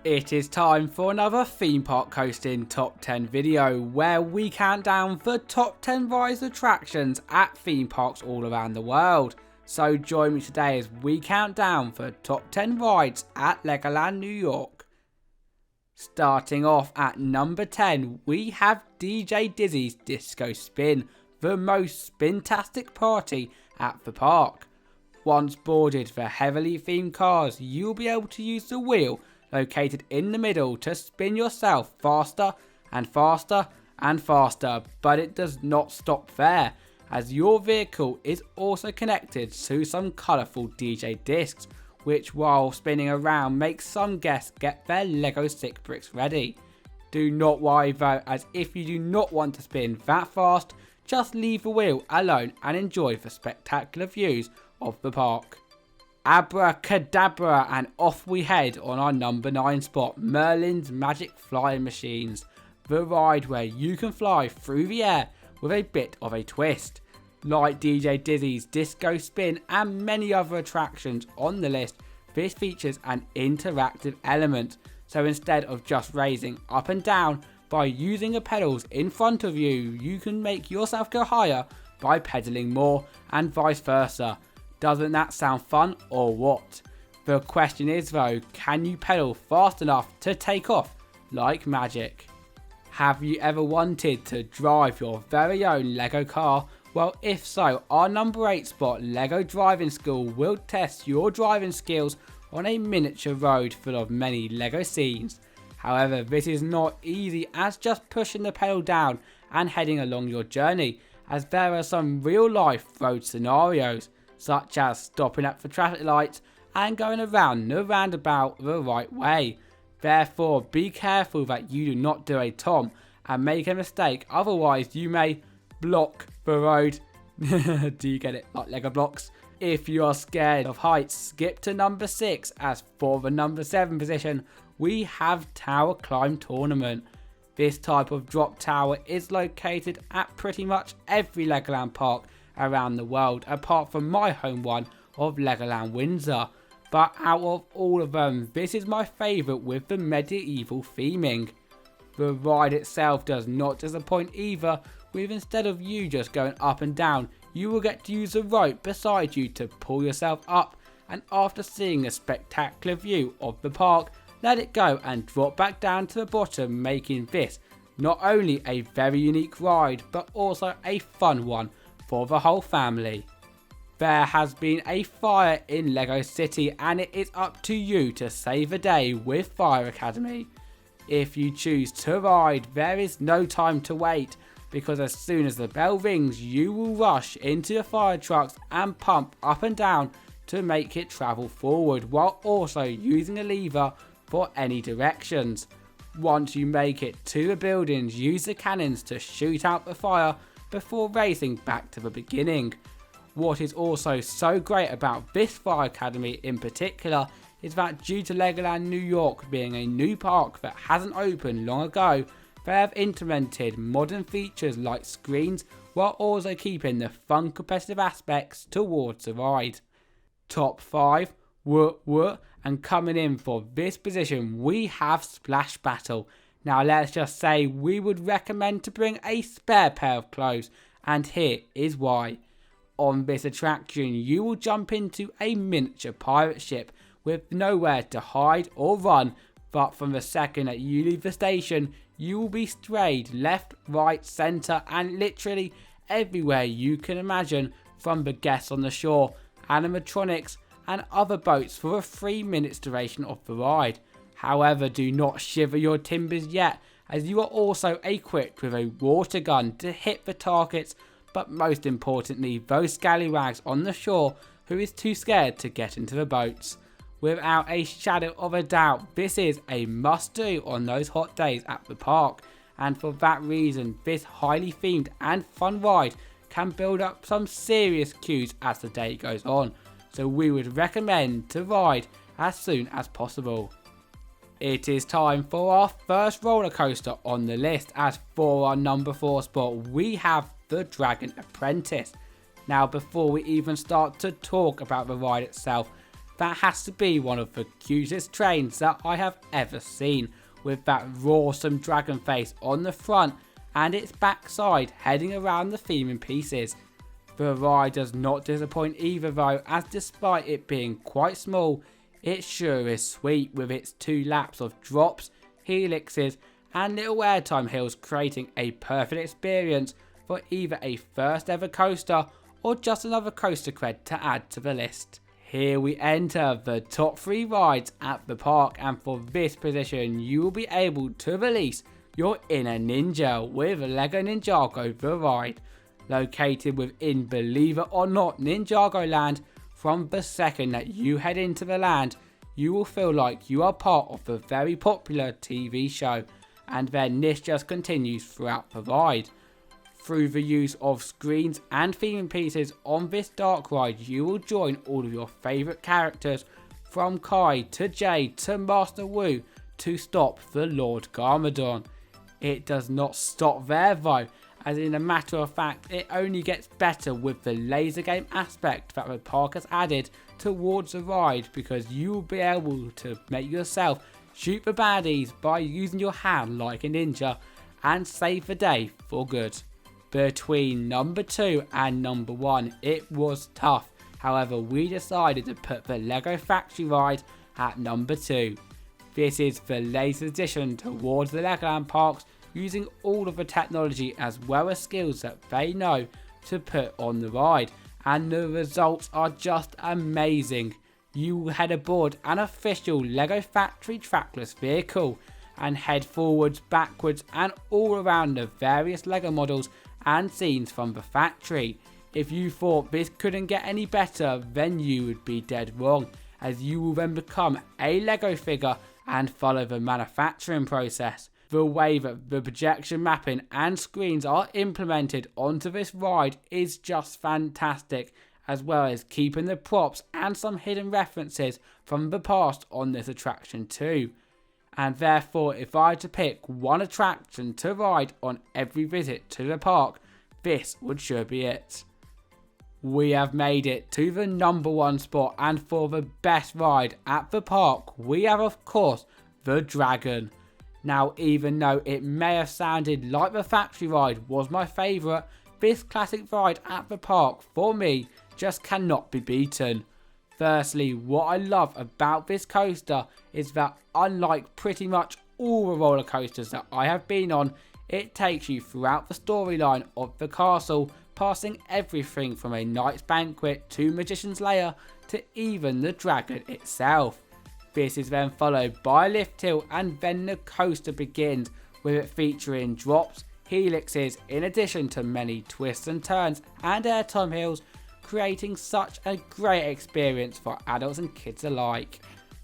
It is time for another theme park coasting top 10 video where we count down the top 10 rides attractions at theme parks all around the world. So join me today as we count down the top 10 rides at Legoland New York. Starting off at number 10, we have DJ Dizzy's Disco Spin, the most spin-tastic party at the park. Once boarded the heavily themed cars, you'll be able to use the wheel located in the middle to spin yourself faster and faster and faster, but it does not stop there, as your vehicle is also connected to some colourful DJ discs, which while spinning around makes some guests get their Lego stick bricks ready. Do not worry though, as if you do not want to spin that fast, just leave the wheel alone and enjoy the spectacular views of the park. Abracadabra, and off we head on our number 9 spot, Merlin's Magic Flying Machines, the ride where you can fly through the air with a bit of a twist. Like DJ Dizzy's Disco Spin and many other attractions on the list, this features an interactive element, so instead of just raising up and down by using the pedals in front of you, you can make yourself go higher by pedaling more and vice versa. Doesn't that sound fun or what? The question is though, can you pedal fast enough to take off like magic? Have you ever wanted to drive your very own Lego car? Well, if so, our number 8 spot, Lego Driving School, will test your driving skills on a miniature road full of many Lego scenes. However, this is not easy as just pushing the pedal down and heading along your journey, as there are some real life road scenarios, such as stopping at the traffic lights and going around the roundabout the right way. Therefore, be careful that you do not do a Tom and make a mistake, otherwise you may block the road. Do you get it? Like Lego blocks. If you are scared of heights, skip to number 6, as for the number 7 position, we have Tower Climb Tournament. This type of drop tower is located at pretty much every Legoland park around the world, apart from my home one of Legoland Windsor. But out of all of them, this is my favourite with the medieval theming. The ride itself does not disappoint either, with instead of you just going up and down, you will get to use a rope beside you to pull yourself up, and after seeing a spectacular view of the park, let it go and drop back down to the bottom, making this not only a very unique ride but also a fun one for the whole family. There has been a fire in Lego City, and it is up to you to save the day with Fire Academy. If you choose to ride, there is no time to wait, because as soon as the bell rings, you will rush into the fire trucks and pump up and down to make it travel forward, while also using a lever for any directions. Once you make it to the buildings, use the cannons to shoot out the fire before racing back to the beginning. What is also so great about this Fire Academy in particular is that due to Legoland New York being a new park that hasn't opened long ago, they have implemented modern features like screens while also keeping the fun competitive aspects towards the ride. Top 5, and coming in for this position we have Splash Battle. Now let's just say we would recommend to bring a spare pair of clothes, and here is why. On this attraction you will jump into a miniature pirate ship with nowhere to hide or run, but from the second that you leave the station you will be strayed left, right, centre and literally everywhere you can imagine, from the guests on the shore, animatronics and other boats for a 3 minutes duration of the ride. However, do not shiver your timbers yet, as you are also equipped with a water gun to hit the targets, but most importantly those scallywags on the shore who is too scared to get into the boats. Without a shadow of a doubt, this is a must do on those hot days at the park, and for that reason this highly themed and fun ride can build up some serious queues as the day goes on, so we would recommend to ride as soon as possible. It is time for our first roller coaster on the list, as for our number 4 spot we have the Dragon Apprentice. Now before we even start to talk about the ride itself, That has to be one of the cutest trains that I have ever seen, with that awesome dragon face on the front and its backside heading around the theming pieces. The ride does not disappoint either though, as despite it being quite small, it sure is sweet with its 2 laps of drops, helixes and little airtime hills, creating a perfect experience for either a first ever coaster or just another coaster cred to add to the list. Here we enter the top 3 rides at the park, and for this position you will be able to release your inner ninja with Lego Ninjago the ride. Located within, believe it or not, Ninjago land. From the second that you head into the land, you will feel like you are part of the very popular TV show, and then this just continues throughout the ride. Through the use of screens and theming pieces on this dark ride, you will join all of your favourite characters, from Kai to Jay to Master Wu, to stop the Lord Garmadon. It does not stop there though, as in a matter of fact it only gets better with the laser game aspect that the park has added towards the ride, because you will be able to make yourself shoot the baddies by using your hand like a ninja and save the day for good. Between number 2 and number 1 it was tough, however we decided to put the Lego Factory ride at number 2. This is the latest addition towards the Legoland parks, using all of the technology as well as skills that they know to put on the ride, and the results are just amazing. You will head aboard an official Lego Factory trackless vehicle and head forwards, backwards and all around the various Lego models and scenes from the factory. If you thought this couldn't get any better, then you would be dead wrong, as you will then become a Lego figure and follow the manufacturing process. The way that the projection mapping and screens are implemented onto this ride is just fantastic, as well as keeping the props and some hidden references from the past on this attraction too. And therefore, if I had to pick one attraction to ride on every visit to the park, this would sure be it. We have made it to the number 1 spot, and for the best ride at the park we have of course the Dragon. Now, even though it may have sounded like the factory ride was my favourite, this classic ride at the park for me just cannot be beaten. Firstly, what I love about this coaster is that unlike pretty much all the roller coasters that I have been on, it takes you throughout the storyline of the castle, passing everything from a knight's banquet to magician's lair to even the dragon itself. This is then followed by a lift hill, and then the coaster begins, with it featuring drops, helixes in addition to many twists and turns and airtime hills, creating such a great experience for adults and kids alike.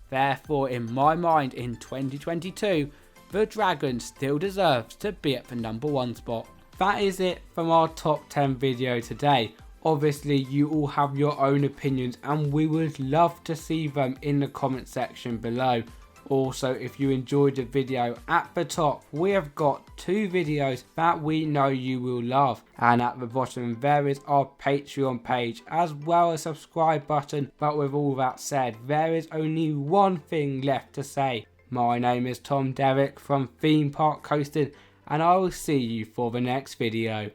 Therefore, in my mind in 2022, the Dragon still deserves to be at the number 1 spot. That is it from our top 10 video today. Obviously you all have your own opinions and we would love to see them in the comment section below. Also, if you enjoyed the video, at the top we have got 2 videos that we know you will love, and at the bottom there is our Patreon page as well as subscribe button. But with all that said, there is only one thing left to say. My name is Tom Derrick from Theme Park Coastin, and I will see you for the next video.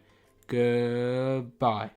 Goodbye.